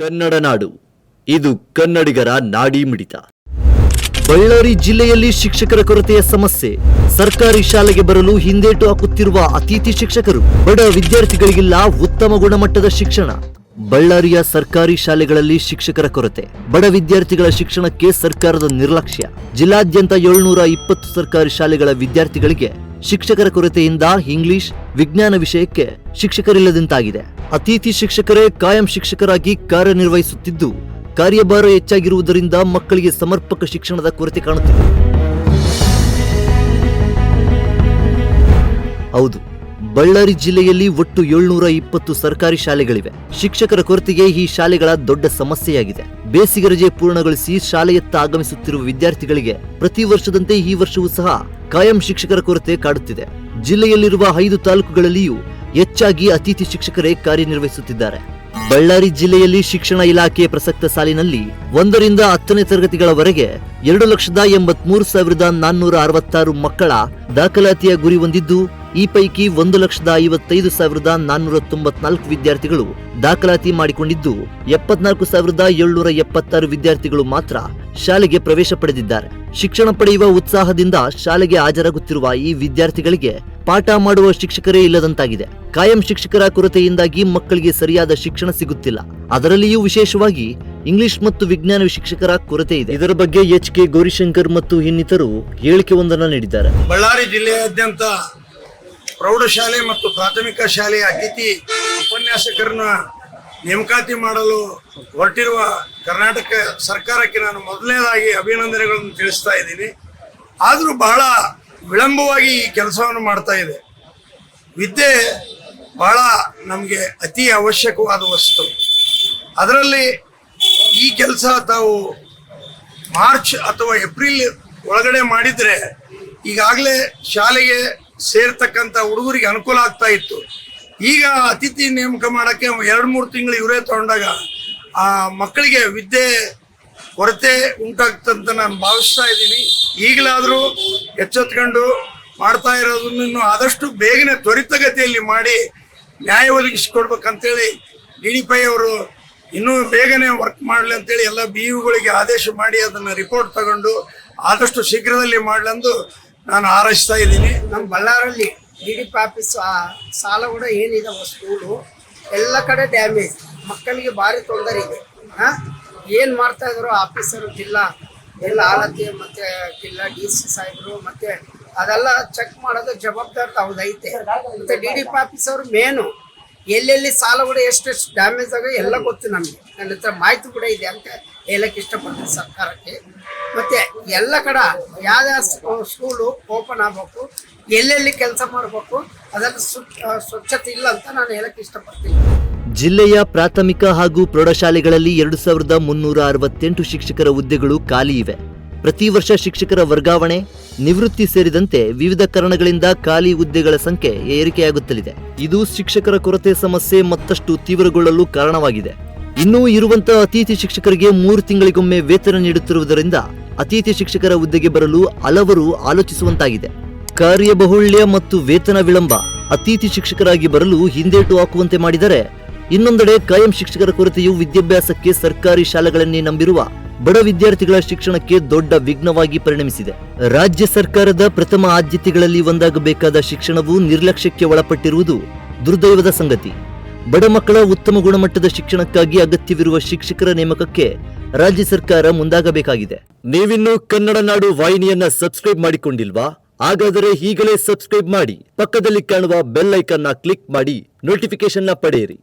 ಕನ್ನಡ ನಾಡು ಇದು ಕನ್ನಡಿಗರ ನಾಡಿ ಮಿಡಿತ. ಬಳ್ಳಾರಿ ಜಿಲ್ಲೆಯಲ್ಲಿ ಶಿಕ್ಷಕರ ಕೊರತೆಯ ಸಮಸ್ಯೆ. ಸರ್ಕಾರಿ ಶಾಲೆಗೆ ಬರಲು ಹಿಂದೇಟು ಹಾಕುತ್ತಿರುವ ಅತಿಥಿ ಶಿಕ್ಷಕರು. ಬಡ ವಿದ್ಯಾರ್ಥಿಗಳಿಗಿಲ್ಲ ಉತ್ತಮ ಗುಣಮಟ್ಟದ ಶಿಕ್ಷಣ. ಬಳ್ಳಾರಿಯ ಸರ್ಕಾರಿ ಶಾಲೆಗಳಲ್ಲಿ ಶಿಕ್ಷಕರ ಕೊರತೆ. ಬಡ ವಿದ್ಯಾರ್ಥಿಗಳ ಶಿಕ್ಷಣಕ್ಕೆ ಸರ್ಕಾರದ ನಿರ್ಲಕ್ಷ್ಯ. ಜಿಲ್ಲಾದ್ಯಂತ 720 ಸರ್ಕಾರಿ ಶಾಲೆಗಳ ವಿದ್ಯಾರ್ಥಿಗಳಿಗೆ ಶಿಕ್ಷಕರ ಕೊರತೆಯಿಂದ ಇಂಗ್ಲಿಷ್, ವಿಜ್ಞಾನ ವಿಷಯಕ್ಕೆ ಶಿಕ್ಷಕರಿಲ್ಲದಂತಾಗಿದೆ. ಅತಿಥಿ ಶಿಕ್ಷಕರೇ ಕಾಯಂ ಶಿಕ್ಷಕರಾಗಿ ಕಾರ್ಯನಿರ್ವಹಿಸುತ್ತಿದ್ದು, ಕಾರ್ಯಭಾರ ಹೆಚ್ಚಾಗಿರುವುದರಿಂದ ಮಕ್ಕಳಿಗೆ ಸಮರ್ಪಕ ಶಿಕ್ಷಣದ ಕೊರತೆ ಕಾಣುತ್ತಿದೆ. ಹೌದು, ಬಳ್ಳಾರಿ ಜಿಲ್ಲೆಯಲ್ಲಿ ಒಟ್ಟು 720 ಸರ್ಕಾರಿ ಶಾಲೆಗಳಿವೆ. ಶಿಕ್ಷಕರ ಕೊರತೆಗೆ ಈ ಶಾಲೆಗಳ ದೊಡ್ಡ ಸಮಸ್ಯೆಯಾಗಿದೆ. ಬೇಸಿಗೆ ರಜೆ ಪೂರ್ಣಗೊಳಿಸಿ ಶಾಲೆಯತ್ತ ಆಗಮಿಸುತ್ತಿರುವ ವಿದ್ಯಾರ್ಥಿಗಳಿಗೆ ಪ್ರತಿ ವರ್ಷದಂತೆ ಈ ವರ್ಷವೂ ಸಹ ಕಾಯಂ ಶಿಕ್ಷಕರ ಕೊರತೆ ಕಾಡುತ್ತಿದೆ. ಜಿಲ್ಲೆಯಲ್ಲಿರುವ 5 ತಾಲೂಕುಗಳಲ್ಲಿಯೂ ಹೆಚ್ಚಾಗಿ ಅತಿಥಿ ಶಿಕ್ಷಕರೇ ಕಾರ್ಯನಿರ್ವಹಿಸುತ್ತಿದ್ದಾರೆ. ಬಳ್ಳಾರಿ ಜಿಲ್ಲೆಯಲ್ಲಿ ಶಿಕ್ಷಣ ಇಲಾಖೆ ಪ್ರಸಕ್ತ ಸಾಲಿನಲ್ಲಿ 1ರಿಂದ 10ನೇ ತರಗತಿಗಳವರೆಗೆ 2,83,466 ಮಕ್ಕಳ ದಾಖಲಾತಿಯ ಗುರಿ ಹೊಂದಿದ್ದು, ಈ ಪೈಕಿ 1,55,494 ವಿದ್ಯಾರ್ಥಿಗಳು ದಾಖಲಾತಿ ಮಾಡಿಕೊಂಡಿದ್ದು, 74,776 ವಿದ್ಯಾರ್ಥಿಗಳು ಮಾತ್ರ ಶಾಲೆಗೆ ಪ್ರವೇಶ ಪಡೆದಿದ್ದಾರೆ. ಶಿಕ್ಷಣ ಪಡೆಯುವ ಉತ್ಸಾಹದಿಂದ ಶಾಲೆಗೆ ಹಾಜರಾಗುತ್ತಿರುವ ಈ ವಿದ್ಯಾರ್ಥಿಗಳಿಗೆ ಪಾಠ ಮಾಡುವ ಶಿಕ್ಷಕರೇ ಇಲ್ಲದಂತಾಗಿದೆ. ಕಾಯಂ ಶಿಕ್ಷಕರ ಕೊರತೆಯಿಂದಾಗಿ ಮಕ್ಕಳಿಗೆ ಸರಿಯಾದ ಶಿಕ್ಷಣ ಸಿಗುತ್ತಿಲ್ಲ. ಅದರಲ್ಲಿಯೂ ವಿಶೇಷವಾಗಿ ಇಂಗ್ಲಿಷ್ ಮತ್ತು ವಿಜ್ಞಾನ ಶಿಕ್ಷಕರ ಕೊರತೆ ಇದೆ. ಇದರ ಬಗ್ಗೆ HK ಗೌರಿಶಂಕರ್ ಮತ್ತು ಇನ್ನಿತರು ಹೇಳಿಕೆಯೊಂದನ್ನು ನೀಡಿದ್ದಾರೆ. ಬಳ್ಳಾರಿ ಜಿಲ್ಲೆಯಾದ್ಯಂತ ಪ್ರೌಢಶಾಲೆ ಮತ್ತು ಪ್ರಾಥಮಿಕ ಶಾಲೆಯ ಅತಿಥಿ ಉಪನ್ಯಾಸಕರನ್ನ ನೇಮಕಾತಿ ಮಾಡಲು ಹೊರಟಿರುವ ಕರ್ನಾಟಕ ಸರ್ಕಾರಕ್ಕೆ ನಾನು ಮೊದಲನೇದಾಗಿ ಅಭಿನಂದನೆಗಳನ್ನು ತಿಳಿಸ್ತಾ ಇದ್ದೀನಿ. ಆದರೂ ಬಹಳ ವಿಳಂಬವಾಗಿ ಈ ಕೆಲಸವನ್ನು ಮಾಡ್ತಾ ಇದೆ. ವಿದ್ಯೆ ಬಹಳ ನಮಗೆ ಅತಿ ಅವಶ್ಯಕವಾದ ವಸ್ತು. ಅದರಲ್ಲಿ ಈ ಕೆಲಸ ತಾವು ಮಾರ್ಚ್ ಅಥವಾ ಏಪ್ರಿಲ್ ಒಳಗಡೆ ಮಾಡಿದರೆ ಈಗಾಗಲೇ ಶಾಲೆಗೆ ಸೇರ್ತಕ್ಕಂಥ ಹುಡುಗರಿಗೆ ಅನುಕೂಲ ಆಗ್ತಾ ಇತ್ತು. ಈಗ ಅತಿಥಿ ನೇಮಕ ಮಾಡೋಕ್ಕೆ 2-3 ತಿಂಗಳು ಇವರೇ ತಗೊಂಡಾಗ ಆ ಮಕ್ಕಳಿಗೆ ವಿದ್ಯೆ ಕೊರತೆ ಉಂಟಾಗ್ತಂತ ನಾನು ಭಾವಿಸ್ತಾ ಇದ್ದೀನಿ. ಈಗಲಾದರೂ ಎಚ್ಚೆತ್ಕೊಂಡು ಮಾಡ್ತಾ ಇರೋದನ್ನು ಆದಷ್ಟು ಬೇಗನೆ ತ್ವರಿತಗತಿಯಲ್ಲಿ ಮಾಡಿ ನ್ಯಾಯ ಒದಗಿಸಿಕೊಡ್ಬೇಕಂತೇಳಿ DDPI ಅವರು ಇನ್ನೂ ಬೇಗನೆ ವರ್ಕ್ ಮಾಡಲಿ ಅಂತೇಳಿ ಎಲ್ಲ BUಗಳಿಗೆ ಆದೇಶ ಮಾಡಿ ಅದನ್ನು ರಿಪೋರ್ಟ್ ತಗೊಂಡು ಆದಷ್ಟು ಶೀಘ್ರದಲ್ಲಿ ಮಾಡಲೆಂದು ನಾನು ಹಾರೈಸ್ತಾ ಇದ್ದೀನಿ. ನಮ್ಮ ಬಳ್ಳಾರಲ್ಲಿ DDP ಆಫೀಸ್ ಸಾಲ ಕೂಡ ಏನಿದೆ ಸ್ಕೂಲು ಎಲ್ಲ ಕಡೆ ಡ್ಯಾಮೇಜ್, ಮಕ್ಕಳಿಗೆ ಭಾರಿ ತೊಂದರೆ ಇದೆ. ಏನು ಮಾಡ್ತಾ ಇದ್ರು ಆಫೀಸರು ಜಿಲ್ಲಾ ಎಲ್ಲ ಆಲತಿ ಮತ್ತು ಜಿಲ್ಲಾ DC ಸಾಹೇಬರು ಮತ್ತು ಅದೆಲ್ಲ ಚೆಕ್ ಮಾಡೋದು ಜವಾಬ್ದಾರಿ ತಾವ್ದೈತೆ. ಮತ್ತು DDP ಆಫೀಸ್ ಅವರು ಮೇನು ಎಲ್ಲೆಲ್ಲಿ ಸಾಲ ಕೂಡ ಎಷ್ಟೆಷ್ಟು ಡ್ಯಾಮೇಜ್ ಆಗ ಎಲ್ಲ ಗೊತ್ತು ನಮಗೆ. ನನ್ನ ಹತ್ರ ಮಾಹಿತಿ ಕೂಡ ಇದೆ ಅಂತ ಹೇಳಕ್ಕೆ ಇಷ್ಟಪಡ್ತೀನಿ ಸರ್ಕಾರಕ್ಕೆ. ಮತ್ತು ಎಲ್ಲ ಕಡೆ ಯಾವ್ಯಾವ ಸ್ಕೂಲು ಓಪನ್ ಆಗಬೇಕು, ಎಲ್ಲೆಲ್ಲಿ ಕೆಲಸ ಮಾಡಬೇಕು, ಅದನ್ನು ಸ್ವಚ್ಛತೆ ಇಲ್ಲ ಅಂತ ನಾನು ಹೇಳಕ್ಕೆ ಇಷ್ಟಪಡ್ತೀನಿ. ಜಿಲ್ಲೆಯ ಪ್ರಾಥಮಿಕ ಹಾಗೂ ಪ್ರೌಢಶಾಲೆಗಳಲ್ಲಿ 2,368 ಶಿಕ್ಷಕರ ಹುದ್ದೆಗಳು ಖಾಲಿ ಇವೆ. ಪ್ರತಿ ವರ್ಷ ಶಿಕ್ಷಕರ ವರ್ಗಾವಣೆ, ನಿವೃತ್ತಿ ಸೇರಿದಂತೆ ವಿವಿಧ ಕಾರಣಗಳಿಂದ ಖಾಲಿ ಹುದ್ದೆಗಳ ಸಂಖ್ಯೆ ಏರಿಕೆಯಾಗುತ್ತಲಿದೆ. ಇದು ಶಿಕ್ಷಕರ ಕೊರತೆ ಸಮಸ್ಯೆ ಮತ್ತಷ್ಟು ತೀವ್ರಗೊಳ್ಳಲು ಕಾರಣವಾಗಿದೆ. ಇನ್ನೂ ಇರುವಂತಹ ಅತಿಥಿ ಶಿಕ್ಷಕರಿಗೆ 3 ತಿಂಗಳಿಗೊಮ್ಮೆ ವೇತನ ನೀಡುತ್ತಿರುವುದರಿಂದ ಅತಿಥಿ ಶಿಕ್ಷಕರ ಹುದ್ದೆಗೆ ಬರಲು ಹಲವರು ಆಲೋಚಿಸುವಂತಾಗಿದೆ. ಕಾರ್ಯಬಹುಳ್ಯ ಮತ್ತು ವೇತನ ವಿಳಂಬ ಅತಿಥಿ ಶಿಕ್ಷಕರಾಗಿ ಬರಲು ಹಿಂದೇಟು ಹಾಕುವಂತೆ ಮಾಡಿದರೆ, ಇನ್ನೊಂದೆಡೆ ಕಾಯಂ ಶಿಕ್ಷಕರ ಕೊರತೆಯು ವಿದ್ಯಾಭ್ಯಾಸಕ್ಕೆ ಸರ್ಕಾರಿ ಶಾಲೆಗಳನ್ನೇ ನಂಬಿರುವ ಬಡ ವಿದ್ಯಾರ್ಥಿಗಳ ಶಿಕ್ಷಣಕ್ಕೆ ದೊಡ್ಡ ವಿಘ್ನವಾಗಿ ಪರಿಣಮಿಸಿದೆ. ರಾಜ್ಯ ಸರ್ಕಾರದ ಪ್ರಥಮ ಆದ್ಯತೆಗಳಲ್ಲಿ ಒಂದಾಗಬೇಕಾದ ಶಿಕ್ಷಣವು ನಿರ್ಲಕ್ಷ್ಯಕ್ಕೆ ಒಳಪಟ್ಟಿರುವುದು ದುರ್ದೈವದ ಸಂಗತಿ. ಬಡ ಮಕ್ಕಳ ಉತ್ತಮ ಗುಣಮಟ್ಟದ ಶಿಕ್ಷಣಕ್ಕಾಗಿ ಅಗತ್ಯವಿರುವ ಶಿಕ್ಷಕರ ನೇಮಕಕ್ಕೆ ರಾಜ್ಯ ಸರ್ಕಾರ ಮುಂದಾಗಬೇಕಾಗಿದೆ. ನೀವಿನ್ನೂ ಕನ್ನಡ ನಾಡು ವಾಹಿನಿಯನ್ನ ಸಬ್ಸ್ಕ್ರೈಬ್ ಮಾಡಿಕೊಂಡಿಲ್ವಾ? ಹಾಗಾದರೆ ಈಗಲೇ ಸಬ್ಸ್ಕ್ರೈಬ್ ಮಾಡಿ, ಪಕ್ಕದಲ್ಲಿ ಕಾಣುವ ಬೆಲ್ ಐಕಾನ್ನ ಕ್ಲಿಕ್ ಮಾಡಿ ನೋಟಿಫಿಕೇಶನ್ ಪಡೆಯಿರಿ.